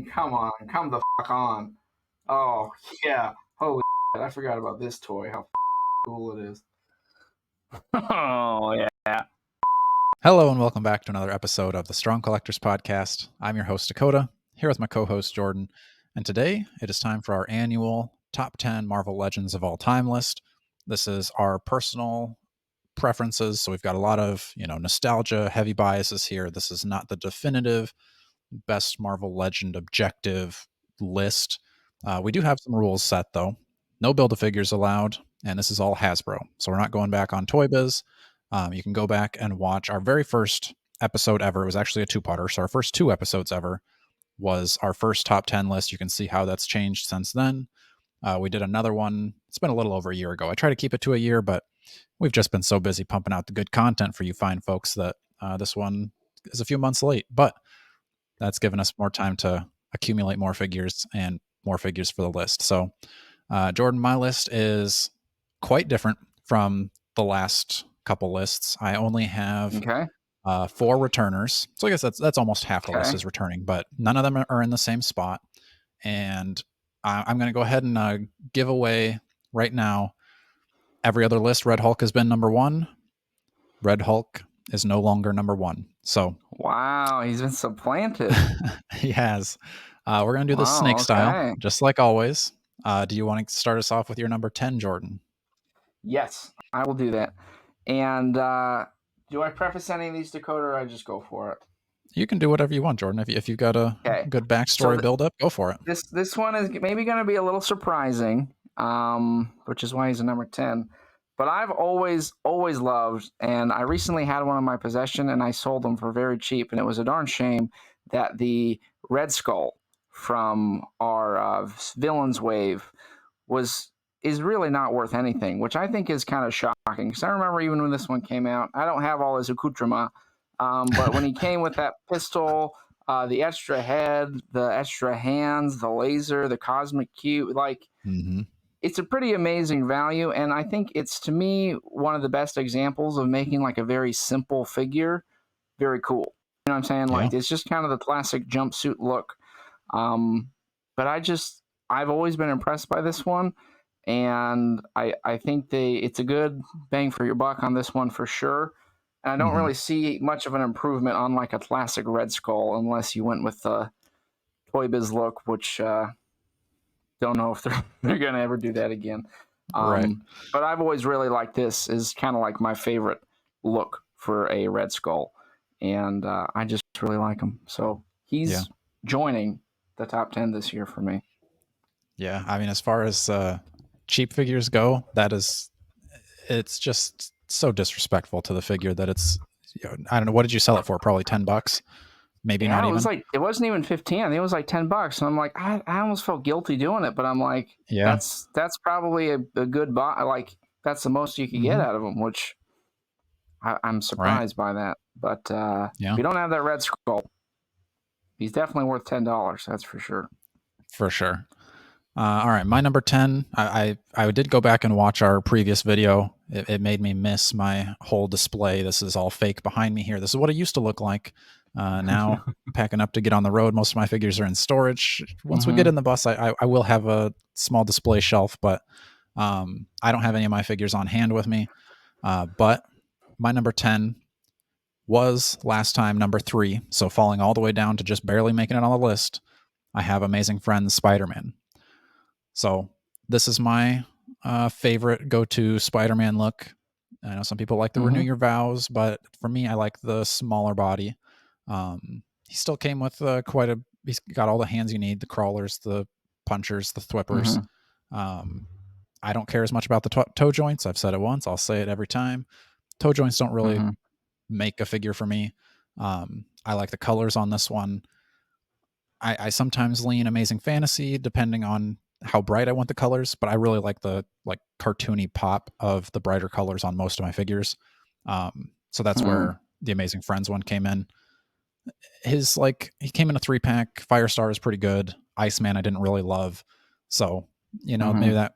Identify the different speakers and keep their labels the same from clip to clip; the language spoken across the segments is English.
Speaker 1: come on, come the fuck on. Oh, yeah. Holy shit, I forgot about this toy, how cool it is.
Speaker 2: Oh, yeah.
Speaker 3: Hello and welcome back to another episode of the Strong Collectors Podcast. I'm your host, Dakota, here with my co-host, Jordan. And today it is time for our annual Top 10 Marvel Legends of All Time list. This is our personal preferences, so we've got a lot of, nostalgia, heavy biases here. This is not the definitive best Marvel Legend objective list. We do have some rules set, though. No Build-A-Figures allowed, and this is all Hasbro. So we're not going back on Toy Biz. You can go back and watch our very first episode ever. It was actually a two-parter, so our first two episodes ever was our first top 10 list. You can see how that's changed since then. We did another one. It's been a little over a year ago. I try to keep it to a year, but we've just been so busy pumping out the good content for you fine folks that this one is a few months late. But that's given us more time to accumulate more figures and more figures for the list. So, Jordan, my list is quite different from the last couple lists. I only have
Speaker 2: Okay.
Speaker 3: 4 returners. So I guess that's almost half the list is returning, but none of them are in the same spot. And I'm going to go ahead and give away right now. Every other list, Red Hulk has been number 1. Red Hulk is no longer number 1. So
Speaker 2: wow, he's been supplanted.
Speaker 3: He has. We're going to do this snake style, just like always. Do you want to start us off with your number 10, Jordan?
Speaker 1: Yes, I will do that. And do I preface any of these, Dakota, or I just go for it?
Speaker 3: You can do whatever you want, Jordan. If you've got a good backstory build up, go for it.
Speaker 2: This one is maybe going to be a little surprising, which is why he's a number 10. But I've always loved, and I recently had one in my possession, and I sold them for very cheap, and it was a darn shame that the Red Skull from our Villains Wave is really not worth anything, which I think is kind of shocking. Because I remember even when this one came out, I don't have all his accoutrement, but when he came with that pistol, the extra head, the extra hands, the laser, the cosmic cube, it's a pretty amazing value, and I think it's, to me, one of the best examples of making like a very simple figure very cool. You know what I'm saying? Like, it's just kind of the classic jumpsuit look. But I've always been impressed by this one, and I think it's a good bang for your buck on this one for sure. And I don't really see much of an improvement on like a classic Red Skull unless you went with the Toy Biz look, which don't know if they're going to ever do that again.
Speaker 3: Right.
Speaker 2: But I've always really liked this. Is kind of like my favorite look for a Red Skull. And I just really like him. So he's joining the top 10 this year for me.
Speaker 3: Yeah, I mean, as far as cheap figures go, it's just so disrespectful to the figure that it's, I don't know, what did you sell it for? Probably $10? Maybe not even.
Speaker 2: It was like, it wasn't even 15. I think it was like $10. And I'm like, I almost felt guilty doing it, but I'm like, that's probably a good buy. Like, that's the most you could get out of him, which I'm surprised by that. But if you don't have that Red Skull, he's definitely worth $10. That's for sure.
Speaker 3: For sure. All right, my number 10. I did go back and watch our previous video. It made me miss my whole display. This is all fake behind me here. This is what it used to look like. Now packing up to get on the road. Most of my figures are in storage. Once we get in the bus, I will have a small display shelf, but I don't have any of my figures on hand with me. But my number 10 was last time number 3, so falling all the way down to just barely making it on the list. I have Amazing Friends Spider-Man. So this is my favorite go-to Spider-Man look. I know some people like the Renew Your Vows, but for me, I like the smaller body. He still came with he's got all the hands you need, the crawlers, the punchers, the thwippers. I don't care as much about the toe joints. I've said it once. I'll say it every time. Toe joints don't really make a figure for me. I like the colors on this one. I sometimes lean Amazing Fantasy depending on how bright I want the colors, but I really like the cartoony pop of the brighter colors on most of my figures. So that's where the Amazing Friends one came in. He came in a 3-pack. Firestar is pretty good. Iceman I didn't really love. So, maybe that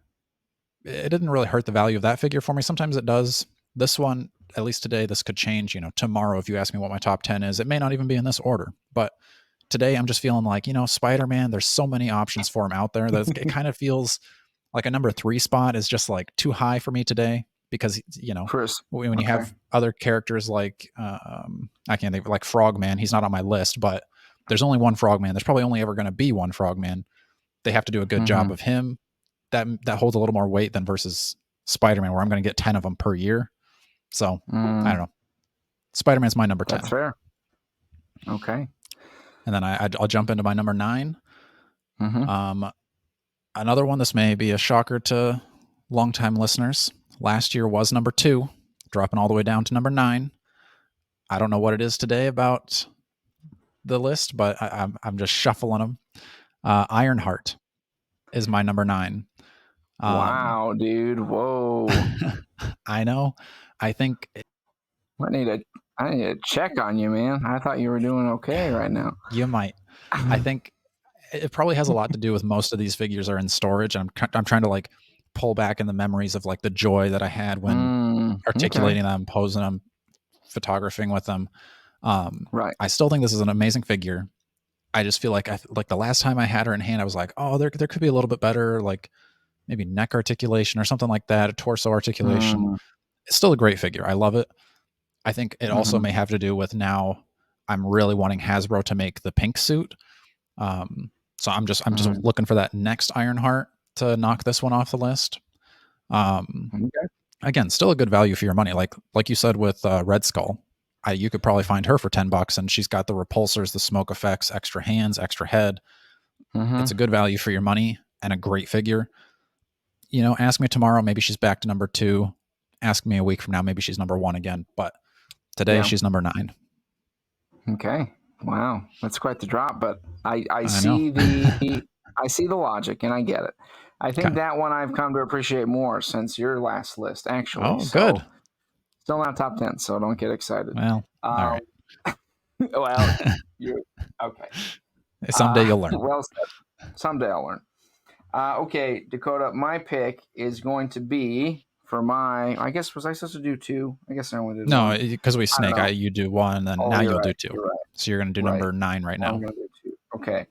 Speaker 3: it didn't really hurt the value of that figure for me. Sometimes it does. This one, at least today, this could change. Tomorrow, if you ask me what my top 10 is, it may not even be in this order, but today I'm just feeling like, Spider-Man, there's so many options for him out there that it kind of feels like a number 3 spot is just like too high for me today because,
Speaker 2: Chris.
Speaker 3: when you
Speaker 2: Okay.
Speaker 3: have other characters like, I can't think, like Frogman, he's not on my list, but there's only one Frogman. There's probably only ever going to be one Frogman. They have to do a good job of him. That holds a little more weight than versus Spider-Man, where I'm going to get 10 of them per year. So I don't know. Spider-Man's my number 10.
Speaker 2: That's fair. Okay.
Speaker 3: And then I'll jump into my number 9. Another one, this may be a shocker to longtime listeners. Last year was number 2, dropping all the way down to number 9. I don't know what it is today about the list, but I'm just shuffling them. Ironheart is my number 9.
Speaker 2: Wow, dude. Whoa.
Speaker 3: I know. I think
Speaker 2: I need to check on you, man. I thought you were doing okay right now.
Speaker 3: You might. I think it probably has a lot to do with most of these figures are in storage. I'm trying to like pull back in the memories of like the joy that I had when articulating them, posing them, photographing with them.
Speaker 2: Right.
Speaker 3: I still think this is an amazing figure. I just feel like like the last time I had her in hand, I was like, oh, there could be a little bit better, like maybe neck articulation or something like that, a torso articulation. It's still a great figure. I love it. I think it also may have to do with now I'm really wanting Hasbro to make the pink suit. So I'm just looking for that next Ironheart to knock this one off the list. Again, still a good value for your money. Like you said with Red Skull, you could probably find her for $10, and she's got the repulsors, the smoke effects, extra hands, extra head. It's a good value for your money and a great figure. Ask me tomorrow, maybe she's back to number 2. Ask me a week from now, maybe she's number 1 again. But today she's number 9.
Speaker 2: Okay. Wow, that's quite the drop, but I see the I see the logic and I get it. I think that one I've come to appreciate more since your last list, actually.
Speaker 3: Oh, good.
Speaker 2: Still not top 10, so don't get excited.
Speaker 3: Well, all right.
Speaker 2: Well, you're okay.
Speaker 3: Someday you'll learn.
Speaker 2: Well said. Someday I'll learn. Okay, Dakota, my pick is going to be for my. I guess was I supposed to do 2? I guess I only did.
Speaker 3: No, because we snake. You do 1, then now you'll do 2.
Speaker 2: Right.
Speaker 3: So you're going to do number 9 right now.
Speaker 2: I'm going to do 2. Okay.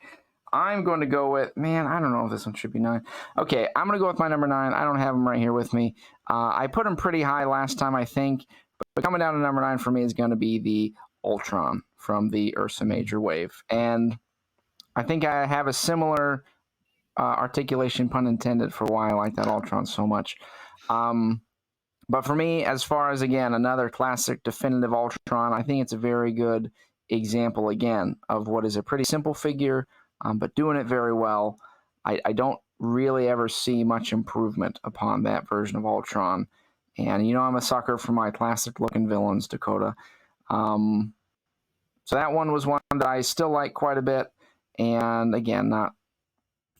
Speaker 2: I'm going to go with, man, I don't know if this one should be 9. Okay, I'm going to go with my number 9. I don't have him right here with me. I put him pretty high last time, I think. But coming down to number 9 for me is going to be the Ultron from the Ursa Major wave. And I think I have a similar articulation, pun intended, for why I like that Ultron so much. But for me, as far as, again, another classic definitive Ultron, I think it's a very good example, again, of what is a pretty simple figure, but doing it very well. I don't really ever see much improvement upon that version of Ultron. And, I'm a sucker for my classic-looking villains, Dakota. So that one was one that I still like quite a bit. And, again, not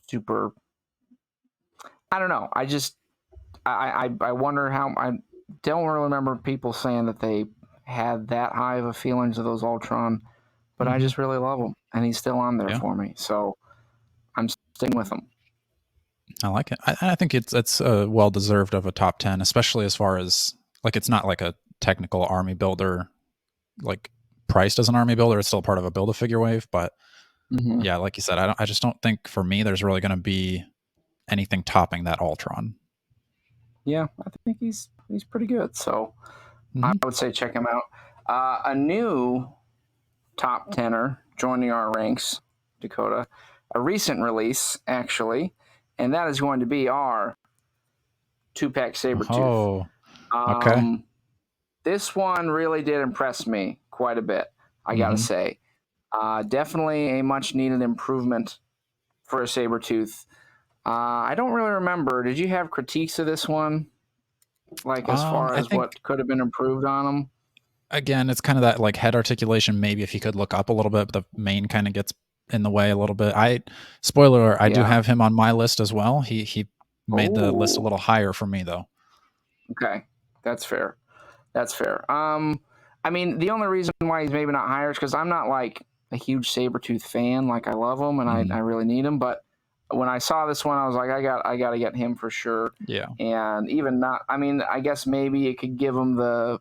Speaker 2: super... I don't know. I wonder how... I don't really remember people saying that they had that high of a feelings of those Ultron, but I just really love him, and he's still on there for me. So I'm sticking with him.
Speaker 3: I like it. I think it's well deserved of a top 10, especially as far as like it's not like a technical army builder, like priced as an army builder. It's still part of a Build-A-Figure wave, but yeah, like you said, I just don't think for me there's really going to be anything topping that Ultron.
Speaker 2: Yeah, I think he's pretty good. So I would say check him out. A new top 10er joining our ranks, Dakota. A recent release, actually, and that is going to be our 2-pack Sabretooth.
Speaker 3: Oh, okay.
Speaker 2: This one really did impress me quite a bit, I gotta say. Definitely a much-needed improvement for a Sabretooth. I don't really remember. Did you have critiques of this one? Like, as far as what could have been improved on them?
Speaker 3: Again, it's kind of that, like, head articulation. Maybe if he could look up a little bit, but the mane kind of gets in the way a little bit. Spoiler, I do have him on my list as well. He made the list a little higher for me, though.
Speaker 2: Okay. That's fair. I mean, the only reason why he's maybe not higher is because I'm not, like, a huge Sabretooth fan. Like, I love him, and I really need him, but when I saw this one, I was like, I got to get him for sure.
Speaker 3: Yeah.
Speaker 2: And even not, I mean, I guess maybe it could give him the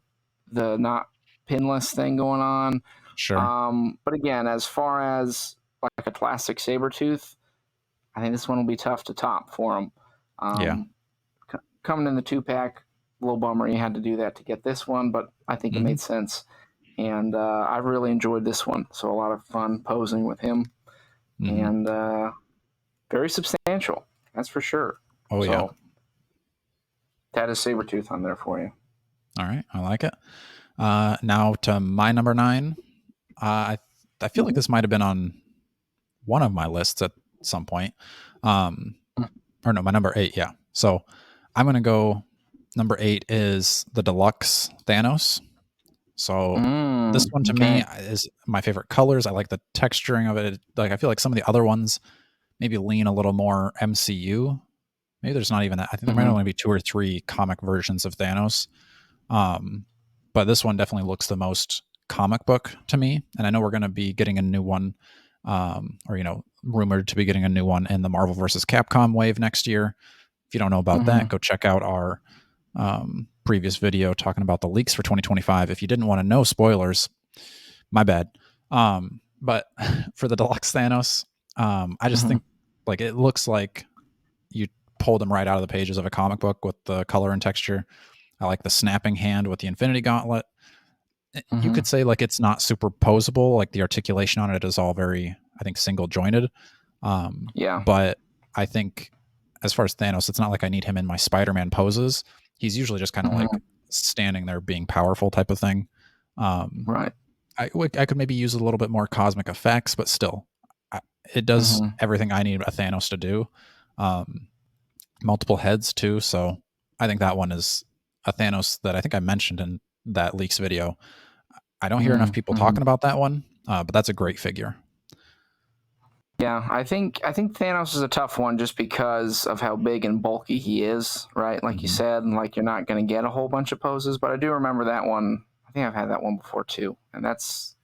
Speaker 2: not pinless thing going on.
Speaker 3: Sure.
Speaker 2: But again, as far as like a classic Sabretooth, I think this one will be tough to top for him.
Speaker 3: Yeah.
Speaker 2: Coming in the 2-pack, a little bummer you had to do that to get this one, but I think it made sense. And I really enjoyed this one. So a lot of fun posing with him. And very substantial, that's for sure.
Speaker 3: Oh, yeah.
Speaker 2: That is Sabretooth on there for you.
Speaker 3: All right, I like it. Now to my number 9. I feel like this might have been on one of my lists at some point. Or no, my number 8, yeah. So I'm going to go, number 8 is the Deluxe Thanos. So this one to me is my favorite colors. I like the texturing of it. Like, I feel like some of the other ones maybe lean a little more MCU. Maybe there's not even that. I think there might only be 2 or 3 comic versions of Thanos. But this one definitely looks the most comic book to me. And I know we're going to be getting a new one, or, you know, rumored to be getting a new one in the Marvel vs. Capcom wave next year. If you don't know about that, go check out our previous video talking about the leaks for 2025. If you didn't want to know spoilers, my bad. But for the Deluxe Thanos, I just think like it looks like you pulled them right out of the pages of a comic book with the color and texture. I like the snapping hand with the Infinity Gauntlet. You could say like it's not superposable, like the articulation on it is all very, I think, single jointed. But I think as far as Thanos, it's not like I need him in my Spider-Man poses. He's usually just kind of like standing there being powerful type of thing.
Speaker 2: Right.
Speaker 3: I could maybe use a little bit more cosmic effects, but still, it does everything I need a Thanos to do. Multiple heads too, so I think that one is a Thanos that I think I mentioned in that leaks video. I don't hear enough people talking about that one, but that's a great figure.
Speaker 2: Yeah, I think Thanos is a tough one just because of how big and bulky he is, right? Like you said, and like you're not going to get a whole bunch of poses, but I do remember that one. I think I've had that one before too, and that's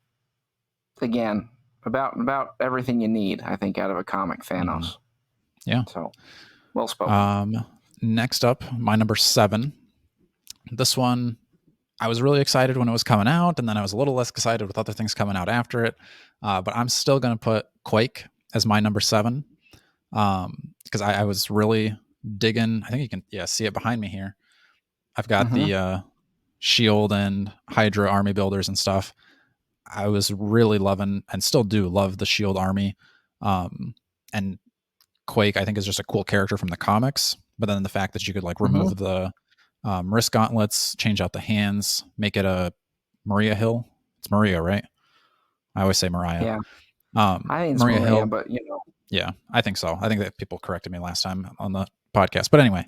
Speaker 2: again about everything you need, I think, out of a comic Thanos.
Speaker 3: Yeah.
Speaker 2: So well spoken.
Speaker 3: Next up, my number 7. This one, I was really excited when it was coming out, and then I was a little less excited with other things coming out after it. But I'm still going to put Quake as my number 7 because I was really digging. I think you can see it behind me here. I've got the Shield and Hydra army builders and stuff. I was really loving and still do love the Shield army. And Quake, I think, is just a cool character from the comics. But then the fact that you could like remove the wrist gauntlets, change out the hands, make it a Maria Hill. It's Maria, right? I always say Mariah.
Speaker 2: Yeah. I think it's Maria Hill, but you know.
Speaker 3: Yeah, I think so. I think that people corrected me last time on the podcast. But anyway,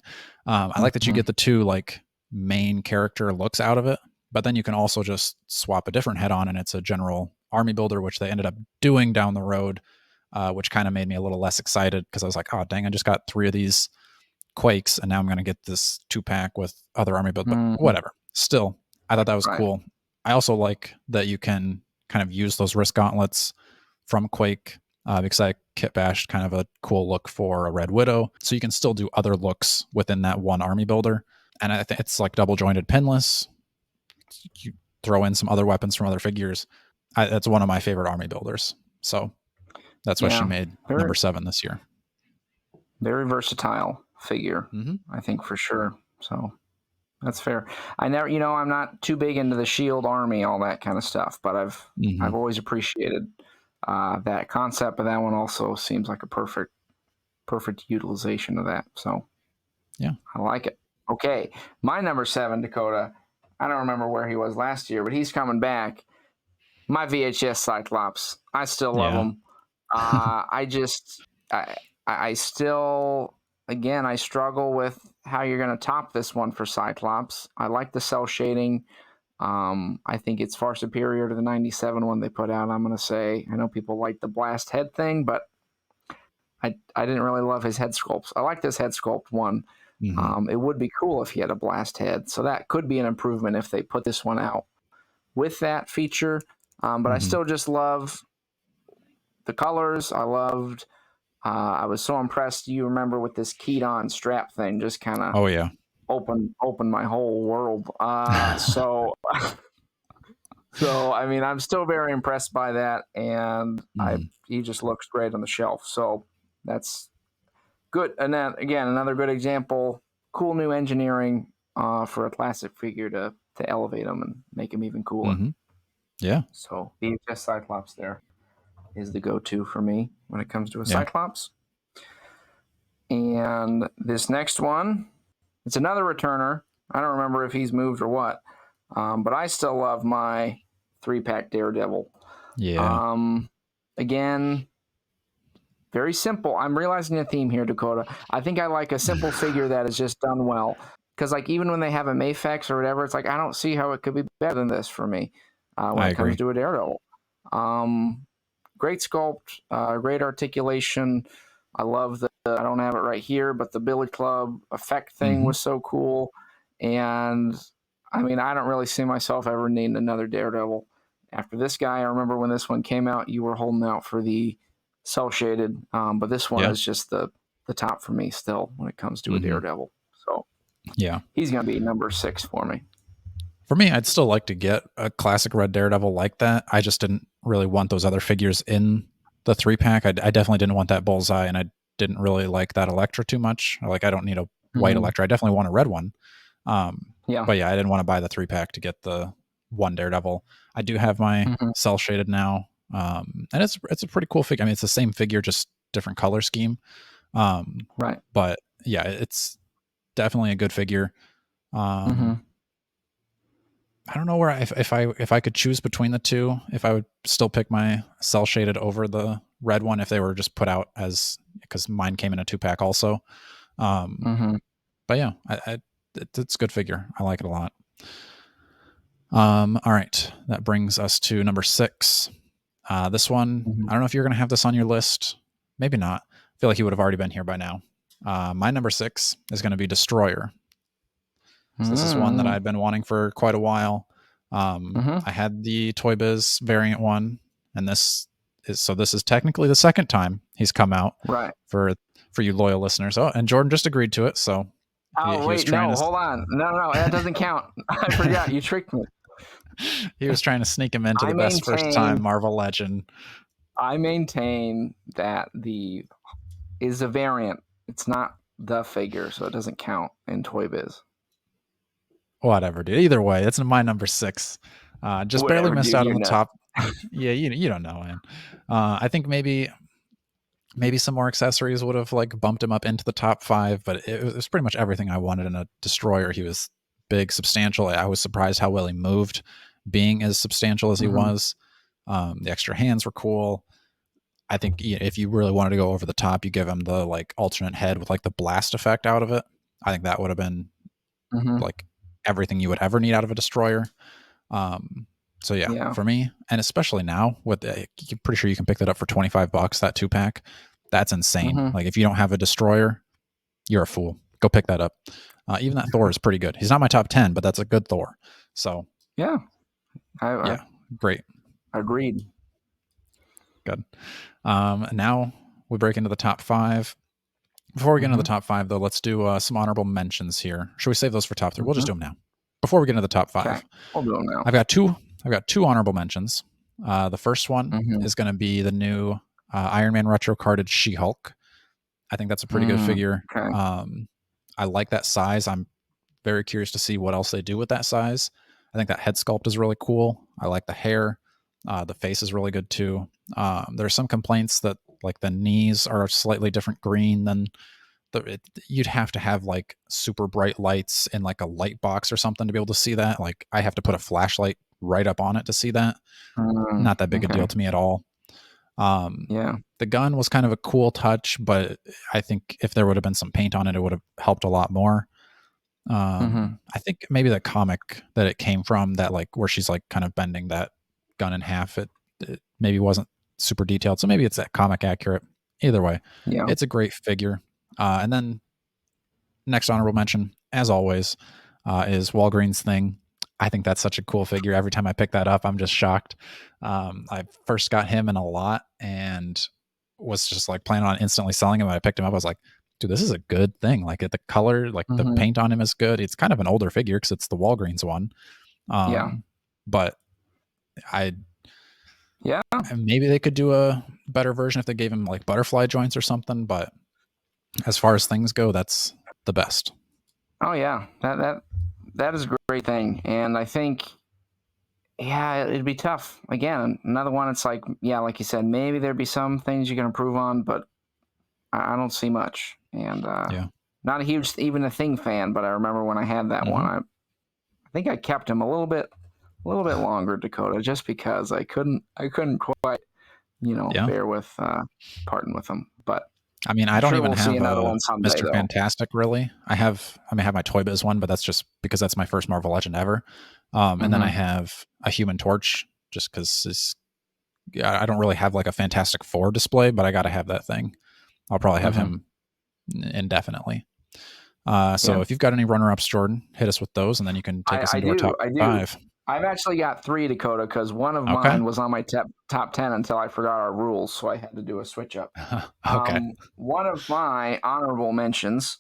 Speaker 3: I like that you get the 2 like main character looks out of it, but then you can also just swap a different head on and it's a general army builder, which they ended up doing down the road, which kind of made me a little less excited because I was like, oh, dang, I just got 3 of these Quakes and now I'm going to get this 2-pack with other army build, but whatever. Still, I thought that was cool. I also like that you can kind of use those wrist gauntlets from Quake because I kit bashed kind of a cool look for a Red Widow. So you can still do other looks within that one army builder. And I think it's like double jointed pinless. You throw in some other weapons from other figures. That's one of my favorite army builders. So that's why she made number 7 this year.
Speaker 2: Very versatile figure, I think, for sure. So that's fair. I'm not too big into the Shield army, all that kind of stuff, but I've always appreciated that concept. But that one also seems like a perfect utilization of that. So
Speaker 3: yeah,
Speaker 2: I like it. Okay, my number 7, Dakota. I don't remember where he was last year, but he's coming back. My VHS Cyclops. I still love him. I still, again, I struggle with how you're going to top this one for Cyclops. I like the cell shading. I think it's far superior to the 97 one they put out, I'm going to say. I know people like the blast head thing, but I didn't really love his head sculpts. I like this head sculpt one. It would be cool if he had a blast head. So that could be an improvement if they put this one out with that feature. But I still just love the colors. I was so impressed. You remember with this keyed on strap thing, just kind of opened my whole world. So So, I mean, I'm still very impressed by that, and
Speaker 3: Mhm.
Speaker 2: he just looks great on the shelf. So that's good. And then again, another good example, cool new engineering for a classic figure to elevate them and make them even cooler.
Speaker 3: Mhm. Yeah.
Speaker 2: So VHS Cyclops there is the go-to for me when it comes to a
Speaker 3: Yeah.
Speaker 2: Cyclops. And this next one, it's another returner. I don't remember if he's moved or what, but I still love my 3-pack Daredevil.
Speaker 3: Yeah.
Speaker 2: Again, very simple. I'm realizing a theme here, Dakota. I think I like a simple figure that is just done well. Because like even when they have a Mafex or whatever, it's like I don't see how it could be better than this for me when
Speaker 3: I
Speaker 2: it comes
Speaker 3: agree.
Speaker 2: to a Daredevil. Great sculpt, great articulation. I love I don't have it right here, but the Billy Club effect thing
Speaker 3: Mhm.
Speaker 2: was so cool. And I mean, I don't really see myself ever needing another Daredevil. After this guy, I remember when this one came out, you were holding out for the cell shaded, but this one
Speaker 3: Yeah.
Speaker 2: is just the top for me still when it comes to a
Speaker 3: Mhm.
Speaker 2: Daredevil. So
Speaker 3: Yeah.
Speaker 2: he's going to be number 6 for me.
Speaker 3: For me, I'd still like to get a classic red Daredevil like that. I just didn't really want those other figures in the 3-pack. I definitely didn't want that Bullseye, and I didn't really like that Elektra too much. Like, I don't need a white Elektra. I definitely want a red one.
Speaker 2: Yeah.
Speaker 3: But yeah, I didn't want to buy the 3-pack to get the one Daredevil. I do have my cell shaded now, and it's a pretty cool figure. I mean, it's the same figure, just different color scheme.
Speaker 2: Right.
Speaker 3: But yeah, it's definitely a good figure. I don't know where if I could choose between the two, if I would still pick my cell shaded over the red one if they were just put out as, because mine came in a 2-pack also. But yeah, it's a good figure. I like it a lot. All right, that brings us to number 6. This one, I don't know if you're going to have this on your list. Maybe not. I feel like he would have already been here by now. My number 6 is going to be Destroyer. So this is one that I've been wanting for quite a while. I had the Toy Biz variant one, and this is technically the second time he's come out.
Speaker 2: Right.
Speaker 3: For you loyal listeners. Oh, and Jordan just agreed to it. So
Speaker 2: Oh,
Speaker 3: he was
Speaker 2: wait,
Speaker 3: trying
Speaker 2: no,
Speaker 3: to
Speaker 2: hold on. No, that doesn't count. I forgot. You tricked me.
Speaker 3: he was trying to sneak him into the best first time Marvel Legend.
Speaker 2: I maintain that is a variant. It's not the figure, so it doesn't count in Toy Biz.
Speaker 3: Whatever, dude. Either way, it's my number 6. Just
Speaker 2: Whatever,
Speaker 3: barely missed
Speaker 2: dude,
Speaker 3: out on
Speaker 2: you're
Speaker 3: the
Speaker 2: nuts.
Speaker 3: top. Yeah, you don't know, man. I think maybe some more accessories would have like bumped him up into the top 5, but it was pretty much everything I wanted in a Destroyer. He was big, substantial. I was surprised how well he moved, being as substantial as he was. The extra hands were cool. I think if you really wanted to go over the top, you give him the like alternate head with like the blast effect out of it. I think that would have been like everything you would ever need out of a Destroyer. So yeah, for me, and especially now with you're pretty sure you can pick that up for $25, that 2-pack. That's insane. Like if you don't have a Destroyer, you're a fool. Go pick that up. Even that Thor is pretty good. He's not my top 10, but that's a good Thor. So
Speaker 2: yeah,
Speaker 3: yeah, great.
Speaker 2: Agreed.
Speaker 3: Good. Now we break into the top 5. Before we get into the top 5, though, let's do some honorable mentions here. Should we save those for top 3? We'll just do them now. Before we get into the top 5,
Speaker 2: okay. We'll do them now.
Speaker 3: I've got two honorable mentions. The first one is going to be the new Iron Man retro carded She-Hulk. I think that's a pretty good figure.
Speaker 2: Okay.
Speaker 3: I like that size. I'm very curious to see what else they do with that size. I think that head sculpt is really cool. I like the hair. The face is really good too. There's some complaints that like the knees are a slightly different green than you'd have to have like super bright lights in like a light box or something to be able to see that. Like I have to put a flashlight right up on it to see that. Not that big a deal to me at all.
Speaker 2: Yeah.
Speaker 3: The gun was kind of a cool touch, but I think if there would have been some paint on it, it would have helped a lot more. I think maybe the comic that it came from, that like where she's like kind of bending that gun in half, it maybe wasn't super detailed. So maybe it's that comic accurate. Either way, it's a great figure. And then next honorable mention, as always, is Walgreens Thing. I think that's such a cool figure. Every time I pick that up, I'm just shocked. I first got him in a lot and was just like planning on instantly selling him. When I picked him up, I was like, dude, this is a good thing. Like the color, like the paint on him is good. It's kind of an older figure because it's the Walgreens one. But I
Speaker 2: Yeah.
Speaker 3: maybe they could do a better version if they gave him like butterfly joints or something. But as far as things go, that's the best.
Speaker 2: Oh yeah, that is a great thing, and I think, yeah, it'd be tough. Again, another one. It's like, yeah, like you said, maybe there'd be some things you can improve on, but I don't see much. And
Speaker 3: Yeah.
Speaker 2: not a huge even a Thing fan, but I remember when I had that one, I think I kept him a little bit longer, Dakota, just because I couldn't quite,
Speaker 3: Yeah.
Speaker 2: bear with parting with him. But
Speaker 3: I mean, I
Speaker 2: I'm
Speaker 3: don't
Speaker 2: sure
Speaker 3: even
Speaker 2: we'll see
Speaker 3: have
Speaker 2: another
Speaker 3: a
Speaker 2: one someday,
Speaker 3: Mr.
Speaker 2: though.
Speaker 3: Fantastic, really. I mean, I have my Toy Biz one, but that's just because that's my first Marvel Legend ever. And then I have a Human Torch, just because I don't really have like a Fantastic Four display, but I got to have that thing. I'll probably have him indefinitely. So
Speaker 2: Yeah.
Speaker 3: if you've got any runner-ups, Jordan, hit us with those, and then you can take us
Speaker 2: I
Speaker 3: into our
Speaker 2: do.
Speaker 3: top
Speaker 2: I do.
Speaker 3: 5.
Speaker 2: I've actually got 3, Dakota, because one of
Speaker 3: Okay.
Speaker 2: mine was on my top 10 until I forgot our rules, so I had to do a switch up.
Speaker 3: Okay.
Speaker 2: One of my honorable mentions,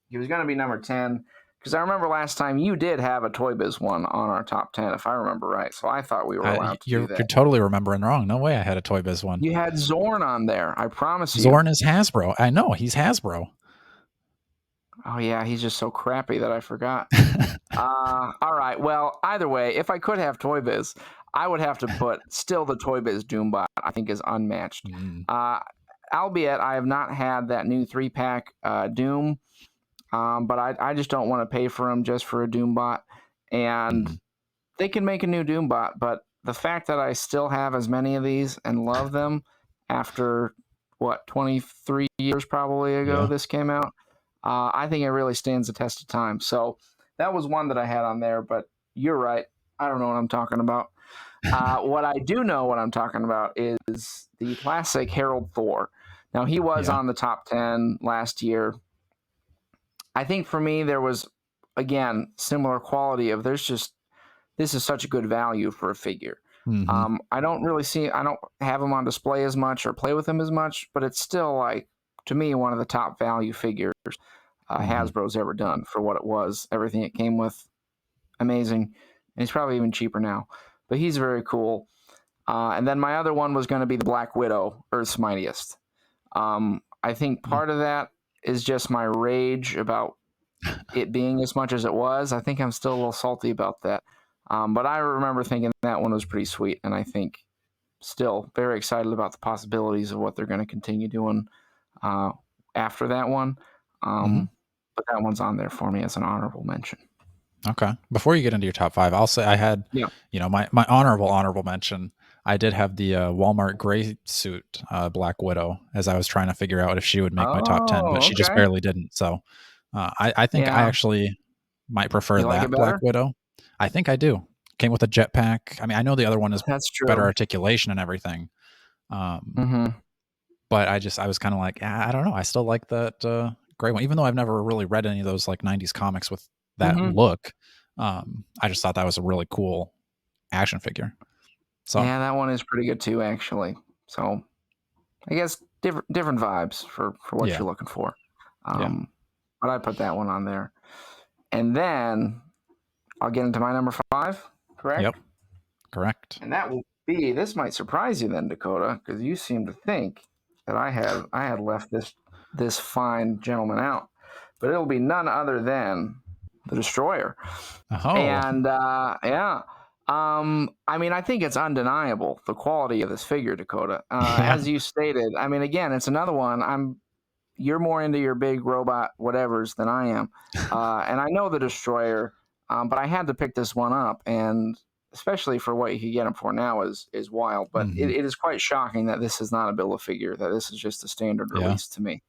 Speaker 2: he was going to be number 10, because I remember last time you did have a Toy Biz one on our top 10, if I remember right. So I thought we were allowed to do
Speaker 3: You're
Speaker 2: that.
Speaker 3: totally remembering wrong. No way I had a Toy Biz one.
Speaker 2: You had Zorn on there, I promise you.
Speaker 3: Zorn is Hasbro. I know, he's Hasbro.
Speaker 2: Oh, yeah, he's just so crappy that I forgot. All right. Well, either way, if I could have Toy Biz, I would have to put still the Toy Biz Doombot, I think, is unmatched. Albeit I have not had that new 3-pack Doom, but I just don't want to pay for him just for a Doombot. And they can make a new Doombot, but the fact that I still have as many of these and love them after, 23 years probably ago this came out, I think it really stands the test of time. So that was one that I had on there, but you're right. I don't know what I'm talking about. What I do know what I'm talking about is the classic Harold Thor. Now, he was on the top 10 last year. I think for me, there was, again, similar quality of this is such a good value for a figure. I don't have him on display as much or play with him as much, but it's still, like, to me, one of the top value figures Hasbro's ever done for what it was. Everything it came with, amazing. And he's probably even cheaper now, but he's very cool. And then my other one was going to be the Black Widow, Earth's Mightiest. I think part of that is just my rage about it being as much as it was. I think I'm still a little salty about that. But I remember thinking that one was pretty sweet, and I think still very excited about the possibilities of what they're going to continue doing after that one. But that one's on there for me as an honorable mention.
Speaker 3: Okay. Before you get into your top 5, I'll say I had, my honorable mention. I did have the Walmart gray suit Black Widow, as I was trying to figure out if she would make my top 10, but she just barely didn't. So I think I actually might prefer that Black Widow. I think I do. Came with a jetpack. I mean, I know the other one is better articulation and everything. But I was kind of like, I don't know. I still like that gray one, even though I've never really read any of those like 90s comics with that look. I just thought that was a really cool action figure. So
Speaker 2: yeah, that one is pretty good too, actually. So I guess different vibes for what you're looking for. But I put that one on there. And then I'll get into my number 5, correct?
Speaker 3: Yep, correct.
Speaker 2: And that will be, this might surprise you then, Dakota, because you seem to think that I had left this fine gentleman out. But it'll be none other than the Destroyer.
Speaker 3: Oh.
Speaker 2: And I mean, I think it's undeniable the quality of this figure, Dakota. As you stated, I mean, again, it's another one. You're more into your big robot whatevers than I am, and I know the Destroyer, but I had to pick this one up, and especially for what you can get him for now is wild. But it is quite shocking that this is not a Build-A-Figure, that this is just a standard release to me.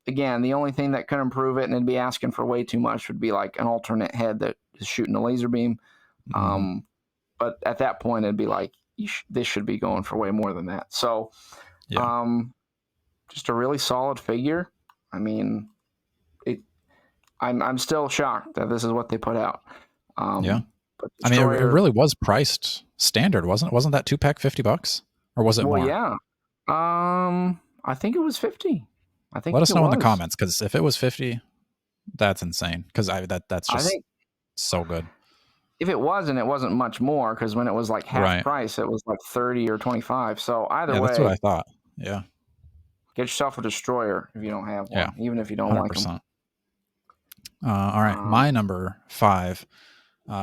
Speaker 2: Again, the only thing that could improve it, and it'd be asking for way too much, would be like an alternate head that is shooting a laser beam. But at that point, it'd be like, this should be going for way more than that. So, just a really solid figure. I mean, I'm still shocked that this is what they put out. But
Speaker 3: I mean, it really was priced standard, wasn't it? Wasn't that 2-pack $50, or was it more?
Speaker 2: Yeah. I think it was 50. I think.
Speaker 3: Let us know in the comments, because if it was 50, that's insane. Because that's just so good.
Speaker 2: if it wasn't, it wasn't much more because when it was like half
Speaker 3: Right.
Speaker 2: price, it was like 30 or 25. So either
Speaker 3: Yeah, that's what I
Speaker 2: way,
Speaker 3: thought. Yeah.
Speaker 2: get yourself a destroyer if you don't have
Speaker 3: Yeah.
Speaker 2: one, even if you don't like them.
Speaker 3: 100%. All right. My number 5.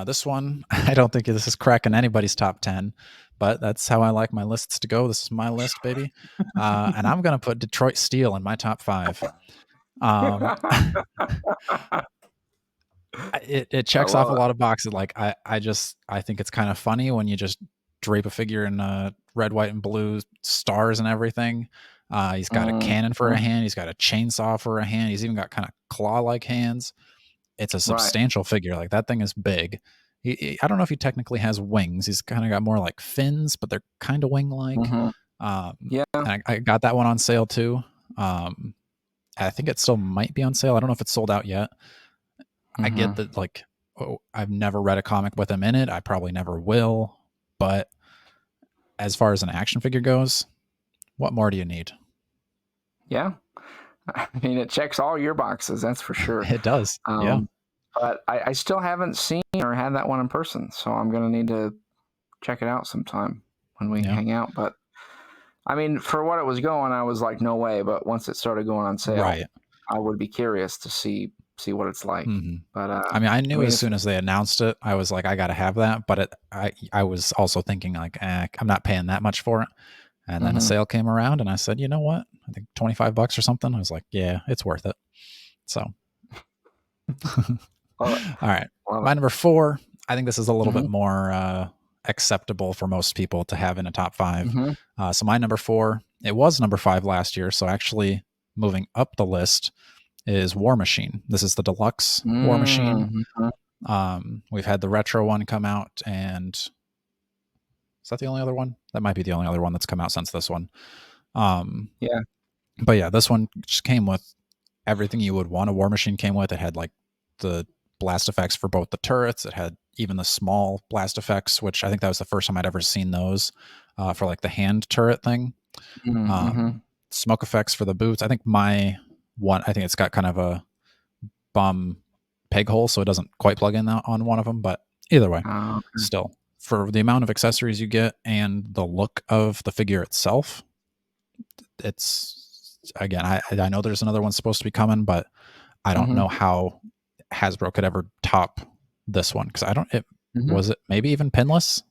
Speaker 3: This one, I don't think this is cracking anybody's top 10, but that's how I like my lists to go. This is my list, baby. And I'm going to put Detroit Steel in my top 5. It checks off a lot of boxes. Like I think it's kind of funny when you just drape a figure in red, white, and blue stars and everything. He's got a cannon for a hand. He's got a chainsaw for a hand. He's even got kind of claw-like hands. It's a substantial figure. Like that thing is big. I don't know if he technically has wings. He's kind of got more like fins, but they're kind of wing-like.
Speaker 2: Yeah.
Speaker 3: And I got that one on sale too. I think it still might be on sale. I don't know if it's sold out yet. I get that, like, I've never read a comic with him in it. I probably never will. But as far as an action figure goes, what more do you need?
Speaker 2: Yeah. I mean, it checks all your boxes, that's for sure.
Speaker 3: It does. Yeah.
Speaker 2: But I still haven't seen or had that one in person, so I'm going to need to check it out sometime when we hang out. But, I mean, for what it was going, I was like, no way. But once it started going on sale, I would be curious to see what it's like. But
Speaker 3: I mean, I knew as soon as they announced it, I was like, I got to have that. But I was also thinking like, I'm not paying that much for it. And then a sale came around and I said, you know what? I think $25 or something. I was like, yeah, it's worth it. So, all right. My number 4, I think this is a little bit more acceptable for most people to have in a top 5. So my number 4, it was number 5 last year. So actually moving up the list is War Machine. This is the deluxe War Machine. We've had the retro one come out, and is that the only other one? That might be the only other one that's come out since this one.
Speaker 2: Yeah.
Speaker 3: But yeah, this one just came with everything you would want a War Machine came with. It had like the blast effects for both the turrets. It had even the small blast effects, which I think that was the first time I'd ever seen those for like the hand turret thing. Smoke effects for the boots. I think I think it's got kind of a bum peg hole, so it doesn't quite plug in on one of them. But either way, still, for the amount of accessories you get and the look of the figure itself, it's, again, I know there's another one supposed to be coming, but I don't know how Hasbro could ever top this one, because was it maybe even pinless?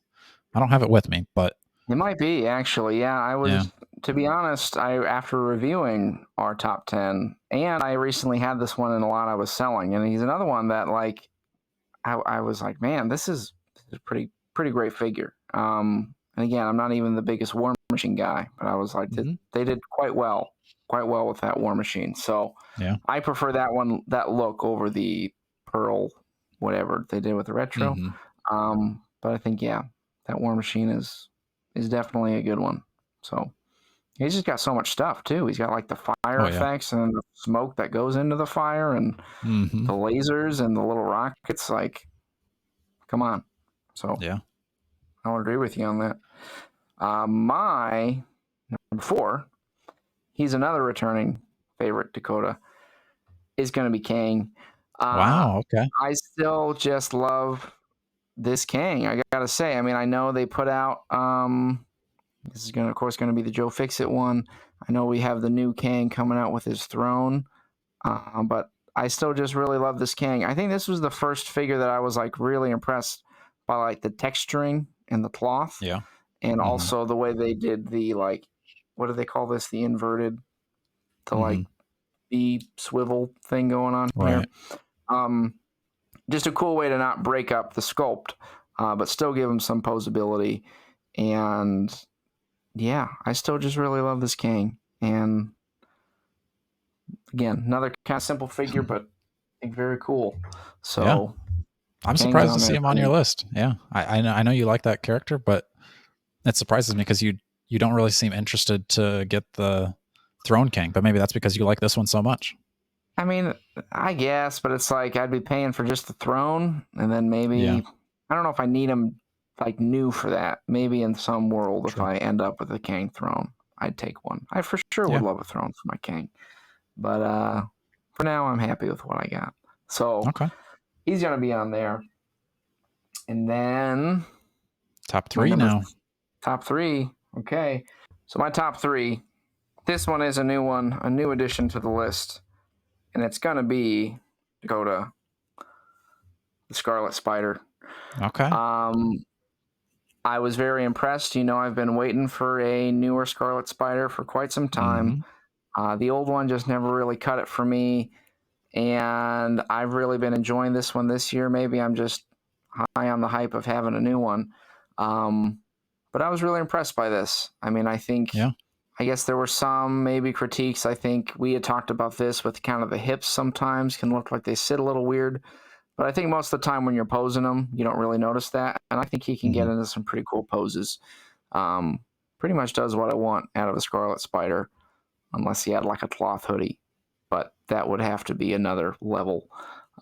Speaker 3: I don't have it with me, but
Speaker 2: it might be, actually. Yeah, I was, to be honest, after reviewing our top 10, and I recently had this one in a lot I was selling, and he's another one that, like, I was like, man, this is a pretty great figure. And again, I'm not even the biggest War Machine guy, but I was like, they did quite well with that War Machine. So I prefer that look over the Pearl, whatever they did with the retro. But I think, that War Machine is definitely a good one. So he's just got so much stuff too. He's got like the fire effects and the smoke that goes into the fire and the lasers and the little rockets. Like, come on. So I'll agree with you on that. My number 4, he's another returning favorite, Dakota, is going to be Kang.
Speaker 3: Wow. Okay.
Speaker 2: I still just love this Kang. I gotta say. I mean, I know they put out. This is of course, going to be the Joe Fixit one. I know we have the new Kang coming out with his throne, but I still just really love this Kang. I think this was the first figure that I was like really impressed by, like the texturing and the cloth.
Speaker 3: Yeah.
Speaker 2: And also the way they did the, like, what do they call this? The inverted, like the swivel thing going on here. Just a cool way to not break up the sculpt, but still give him some posability. And yeah, I still just really love this Kang. And again, another kind of simple figure, but I think very cool. So
Speaker 3: I'm surprised to see him on your list. Yeah, I know you like that character, but it surprises me because you don't really seem interested to get the Throne King, but maybe that's because you like this one so much.
Speaker 2: I mean, I guess, but it's like I'd be paying for just the throne, and then maybe I don't know if I need him like new for that. Maybe in some world, if I end up with a Kang throne, I'd take one. I for sure would love a throne for my Kang, but for now, I'm happy with what I got. So he's gonna be on there. And then
Speaker 3: Top three now.
Speaker 2: Top three. Okay. So my top three. This one is a new one, a new addition to the list. And it's going to be Dakota, the Scarlet Spider.
Speaker 3: Okay.
Speaker 2: I was very impressed. I've been waiting for a newer Scarlet Spider for quite some time. The old one just never really cut it for me. And I've really been enjoying this one this year. Maybe I'm just high on the hype of having a new one. But I was really impressed by this. I mean, I guess there were some maybe critiques. I think we had talked about this with kind of the hips sometimes can look like they sit a little weird. But I think most of the time when you're posing them, you don't really notice that. And I think he can get into some pretty cool poses. Pretty much does what I want out of a Scarlet Spider, unless he had like a cloth hoodie. But that would have to be another level.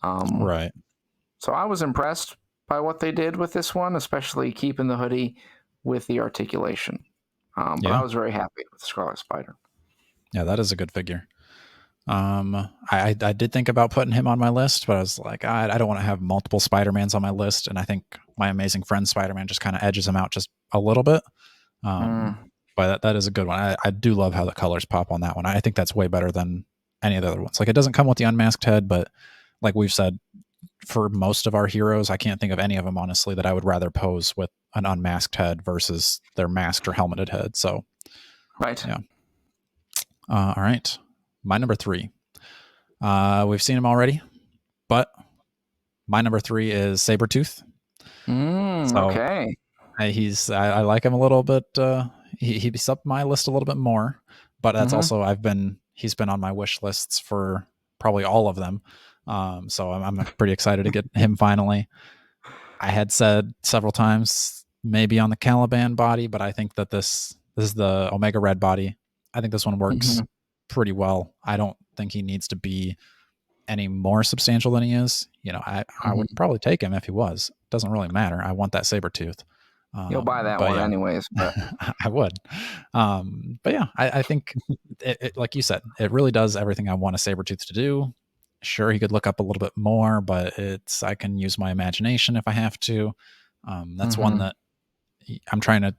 Speaker 3: Right.
Speaker 2: So I was impressed by what they did with this one, especially keeping the hoodie with the articulation. But I was very happy with the Scarlet Spider.
Speaker 3: Yeah, that is a good figure. I did think about putting him on my list, but I was like, I don't want to have multiple Spider-Mans on my list, and I think my Amazing Friend Spider-Man just kind of edges him out just a little bit. But that is a good one. I do love how the colors pop on that one. I think that's way better than any of the other ones. Like, it doesn't come with the unmasked head, but like we've said, for most of our heroes, I can't think of any of them, honestly, that I would rather pose with an unmasked head versus their masked or helmeted head. So,
Speaker 2: right.
Speaker 3: Yeah. All right. My number three. We've seen him already, but my number three is Sabretooth.
Speaker 2: Okay.
Speaker 3: I like him a little bit. He's up my list a little bit more, but that's also he's been on my wish lists for probably all of them. So I'm pretty excited to get him finally. I had said several times maybe on the Caliban body, but I think that this is the Omega Red body. I think this one works pretty well. I don't think he needs to be any more substantial than he is. I would probably take him if he was. Doesn't really matter. I want that Sabretooth.
Speaker 2: You'll buy that one anyways. But
Speaker 3: I would. But yeah, I think, it, like you said, it really does everything I want a Sabretooth to do. Sure, he could look up a little bit more, but I can use my imagination if I have to. That's one that I'm trying to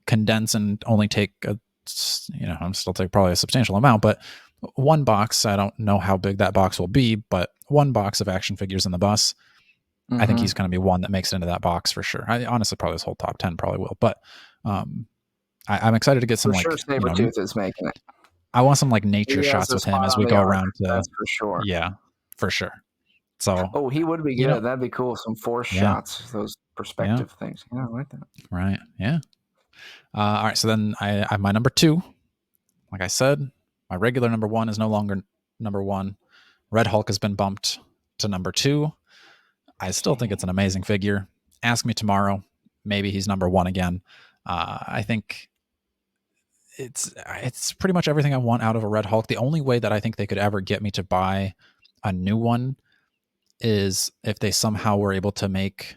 Speaker 3: condense and only take I'm still take probably a substantial amount, but one box. I don't know how big that box will be, but one box of action figures in the bus. I think he's going to be one that makes it into that box for sure. I honestly probably this whole top 10 probably will, but I'm excited to get some
Speaker 2: for sure Sabretooth is making it.
Speaker 3: I want some like nature shots with him as we go around.
Speaker 2: That's for sure.
Speaker 3: Yeah, for sure. So
Speaker 2: he would be good. That'd be cool. Some force shots, those perspective things. I like that.
Speaker 3: Right. Yeah. All right. So then I have my number two. Like I said, my regular number one is no longer number one. Red Hulk has been bumped to number two. I still think it's an amazing figure. Ask me tomorrow. Maybe he's number one again. I think it's pretty much everything I want out of a Red Hulk. The only way that I think they could ever get me to buy a new one is if they somehow were able to make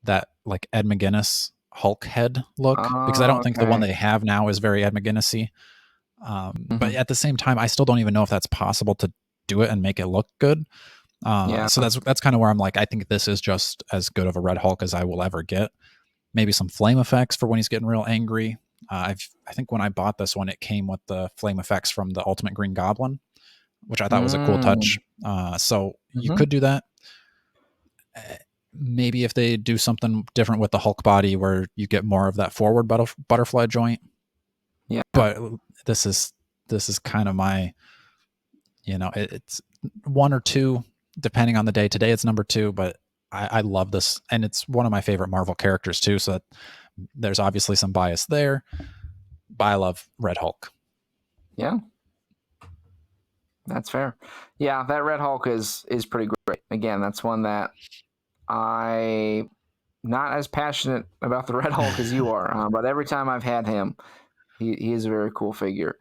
Speaker 3: that like Ed McGuinness Hulk head look, because I don't think the one they have now is very Ed McGuinness-y. But at the same time, I still don't even know if that's possible to do it and make it look good. So that's kind of where I'm like, I think this is just as good of a Red Hulk as I will ever get. Maybe some flame effects for when he's getting real angry. I think when I bought this one, it came with the flame effects from the Ultimate Green Goblin, which I thought was a cool touch. So you could do that. Maybe if they do something different with the Hulk body where you get more of that forward butterfly joint. Yeah. But this is kind of my, it's one or two, depending on the day. Today it's number two, but I love this. And it's one of my favorite Marvel characters too. So there's obviously some bias there, but I love Red Hulk.
Speaker 2: Yeah. That's fair. Yeah, that Red Hulk is pretty great. Again, that's one that I'm not as passionate about the Red Hulk as you are, but every time I've had him, he is a very cool figure.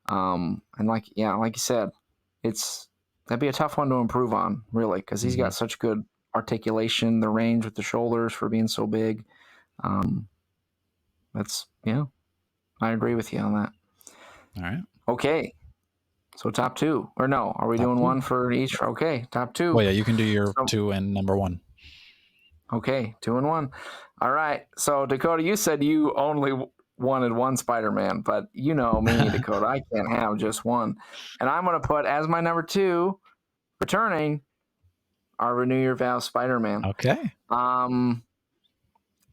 Speaker 2: And like you said, that'd be a tough one to improve on, really, because he's got such good articulation, the range with the shoulders for being so big. I agree with you on that.
Speaker 3: All right.
Speaker 2: Okay. So top two, or no? Are we doing one for each? Okay, top two.
Speaker 3: Well, yeah, you can do your two and number one.
Speaker 2: Okay, 2-1. All right. So Dakota, you said you only wanted one Spider-Man, but you know me, Dakota. I can't have just one. And I'm going to put as my number 2, returning, our Renew Your Vows Spider-Man.
Speaker 3: Okay.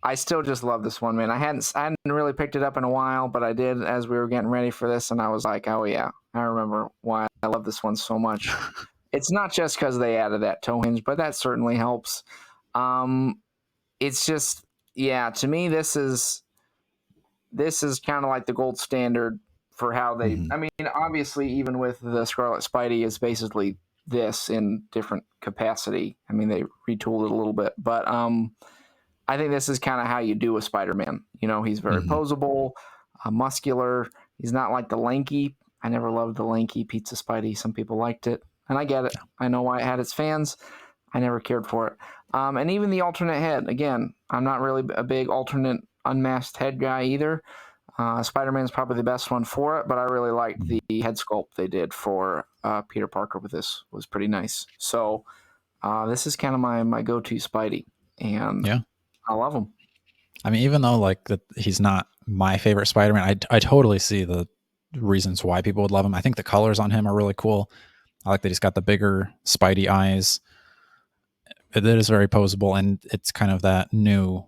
Speaker 2: I still just love this one, man. I hadn't really picked it up in a while, but I did as we were getting ready for this, and I was like, oh yeah, I remember why I love this one so much. It's not just because they added that toe hinge, but that certainly helps. It's just, yeah, to me, this is kind of like the gold standard for how they.
Speaker 3: Mhm.
Speaker 2: I mean, obviously, even with the Scarlet Spidey, is basically this in different capacity. I mean, they retooled it a little bit, but I think this is kind of how you do a Spider-Man. You know, he's very posable, muscular. He's not like the lanky. I never loved the lanky pizza Spidey. Some people liked it, and I get it. I know why it had its fans. I never cared for it. And even the alternate head. Again, I'm not really a big alternate unmasked head guy either. Spider-Man's probably the best one for it, but I really liked the head sculpt they did for Peter Parker with this. It was pretty nice. So this is kind of my go-to Spidey, and
Speaker 3: Yeah.
Speaker 2: I love him.
Speaker 3: I mean, even though like he's not my favorite Spider-Man, I totally see the reasons why people would love him. I think the colors on him are really cool. I like that he's got the bigger Spidey eyes. It is very posable, and it's kind of that new.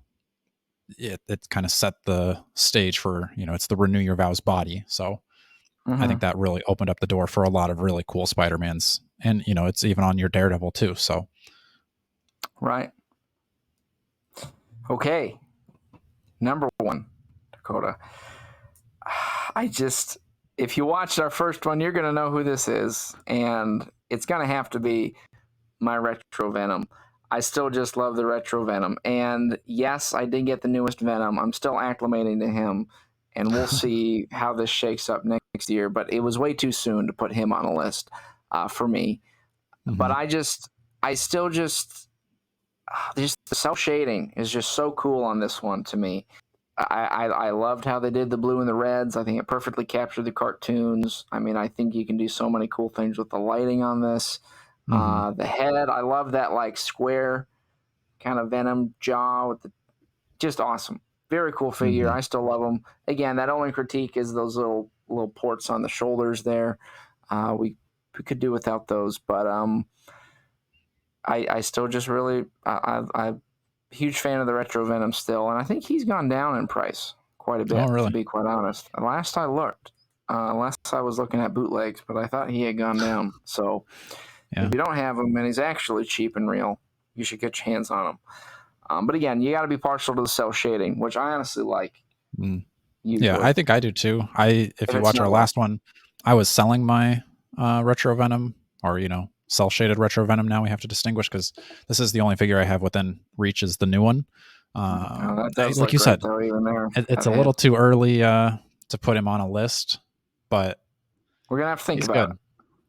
Speaker 3: It kind of set the stage for, you know, it's the Renew Your Vows body. So I think that really opened up the door for a lot of really cool Spider-Mans, and you know, it's even on your Daredevil too. So
Speaker 2: right. Okay. Number 1, Dakota. If you watched our first one, you're going to know who this is, and it's going to have to be my Retro Venom. I still just love the Retro Venom, and yes, I did get the newest Venom. I'm still acclimating to him, and we'll see how this shakes up next year, but it was way too soon to put him on a list for me. But I still just the cell shading is just so cool on this one to me. I loved how they did the blue and the reds. I think it perfectly captured the cartoons. I mean, I think you can do so many cool things with the lighting on this. The head, I love that like square kind of Venom jaw with the just awesome. Very cool figure. I still love them. Again, that only critique is those little ports on the shoulders there. We could do without those, but I still just really I'm a huge fan of the Retro Venom still, and I think he's gone down in price quite a bit, to be quite honest. Last I looked, last I was looking at bootlegs, but I thought he had gone down. So if you don't have him and he's actually cheap and real, you should get your hands on him. But again, you got to be partial to the cell shading, which I honestly like.
Speaker 3: I think I do too. If you watch our last one, I was selling my Retro Venom, or you know, cell shaded Retro Venom. Now we have to distinguish because this is the only figure I have within reach is the new one. Like you said, it's a little too early to put him on a list, but
Speaker 2: we're gonna have to think about it.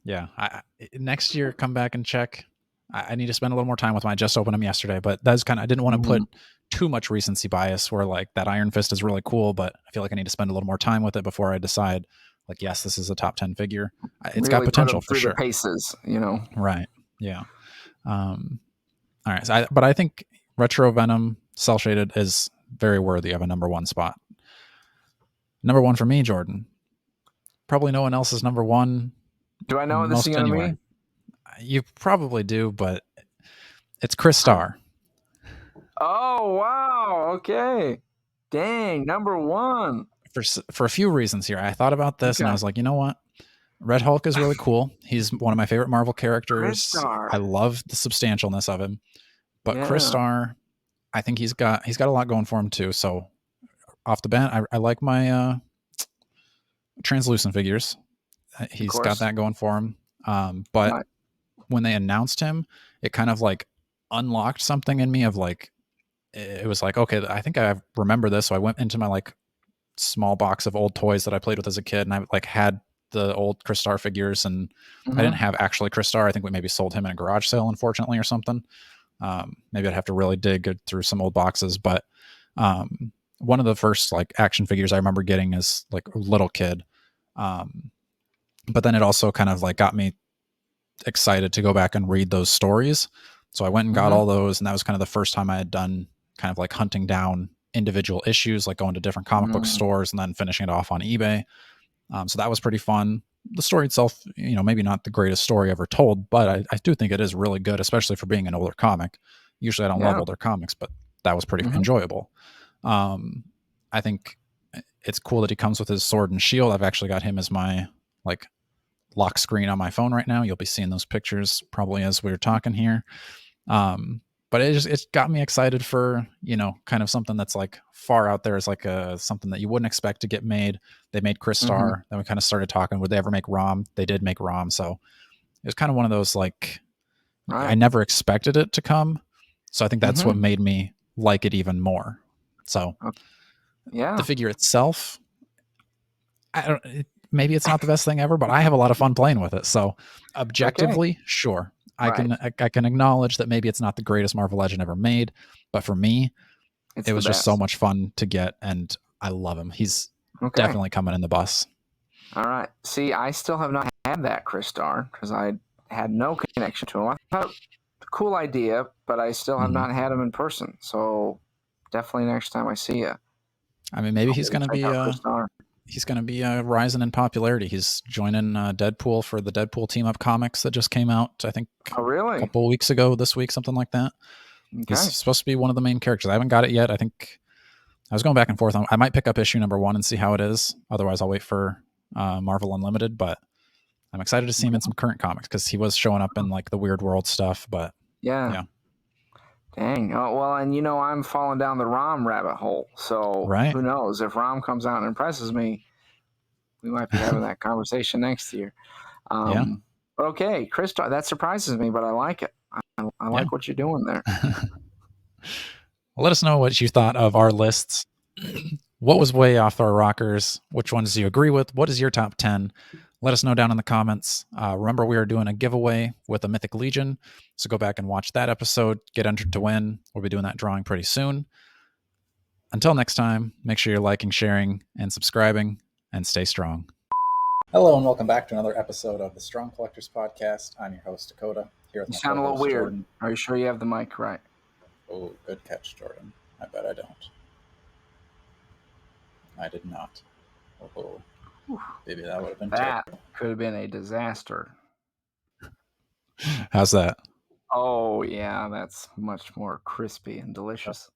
Speaker 3: Yeah, next year come back and check. I need to spend a little more time with him. I just opened him yesterday, but that's kind of, I didn't want to put too much recency bias where like that Iron Fist is really cool, but I feel like I need to spend a little more time with it before I decide like, yes, this is a top 10 figure. It's got potential for sure.
Speaker 2: The paces, you know?
Speaker 3: Right. Yeah. All right. So but I think Retro Venom cell shaded is very worthy of a number 1 spot. Number 1 for me, Jordan. Probably no one else's number 1.
Speaker 2: Do I know what this is going to be?
Speaker 3: You probably do, but it's Chris Starr.
Speaker 2: Oh, wow. Okay. Dang, number 1.
Speaker 3: For a few reasons here. I thought about this and I was like, you know what? Red Hulk is really cool. He's one of my favorite Marvel characters. I love the substantialness of him. But Chris Starr, I think he's got a lot going for him too. So off the bat, I like my translucent figures. He's got that going for him. But when they announced him, it kind of like unlocked something in me of like, it was like, okay, I think I remember this. So I went into my like small box of old toys that I played with as a kid, and I like had the old Chris Starr figures, and I didn't have actually Chris Starr. I think we maybe sold him in a garage sale, unfortunately, or something. Maybe I'd have to really dig through some old boxes, but one of the first like action figures I remember getting as like a little kid. But then it also kind of like got me excited to go back and read those stories. So I went and got all those, and that was kind of the first time I had done kind of like hunting down individual issues, like going to different comic book stores and then finishing it off on eBay. So that was pretty fun. The story itself, maybe not the greatest story ever told, but I do think it is really good, especially for being an older comic. Usually I don't love older comics, but that was pretty enjoyable. I think it's cool that he comes with his sword and shield. I've actually got him as my like lock screen on my phone right now. You'll be seeing those pictures probably as we're talking here. But it got me excited for, kind of something that's like far out there. Is like something that you wouldn't expect to get made. They made Crystar. Then we kind of started talking, would they ever make ROM? They did make ROM. So it was kind of one of those, like, I never expected it to come. So I think that's what made me like it even more. So the figure itself, maybe it's not the best thing ever, but I have a lot of fun playing with it. So objectively, sure. I can acknowledge that maybe it's not the greatest Marvel Legend ever made, but for me, it was just so much fun to get, and I love him. He's definitely coming in the bus.
Speaker 2: All right. See, I still have not had that Crystar because I had no connection to him. I thought a cool idea, but I still have not had him in person. So definitely next time I see you.
Speaker 3: I mean, maybe he's going to be rising in popularity. He's joining Deadpool for the Deadpool team up comics that just came out, I think, a couple weeks ago, this week, something like that. He's supposed to be one of the main characters. I haven't got it yet. I think I was going back and forth. I might pick up issue number 1 and see how it is. Otherwise, I'll wait for Marvel Unlimited. But I'm excited to see him in some current comics because he was showing up in like the Weird World stuff. But yeah.
Speaker 2: Dang. Oh, well, and I'm falling down the ROM rabbit hole. So who knows? If ROM comes out and impresses me, we might be having that conversation next year. But okay, Crystar, that surprises me, but I like it. I like what you're doing there.
Speaker 3: Well, let us know what you thought of our lists. What was way off our rockers? Which ones do you agree with? What is your top 10? Let us know down in the comments. Remember, we are doing a giveaway with a Mythic Legion, so go back and watch that episode. Get entered to win. We'll be doing that drawing pretty soon. Until next time, make sure you're liking, sharing, and subscribing, and stay strong. Hello, and welcome back to another episode of the Strong Collectors Podcast. I'm your host, Dakota. Here with my
Speaker 2: sound a little weird.
Speaker 3: Jordan.
Speaker 2: Are you sure you have the mic right?
Speaker 3: Oh, good catch, Jordan. I bet I don't. I did not. Oh, maybe that would have been terrible.
Speaker 2: Could have been a disaster.
Speaker 3: How's that?
Speaker 2: Oh, yeah, that's much more crispy and delicious.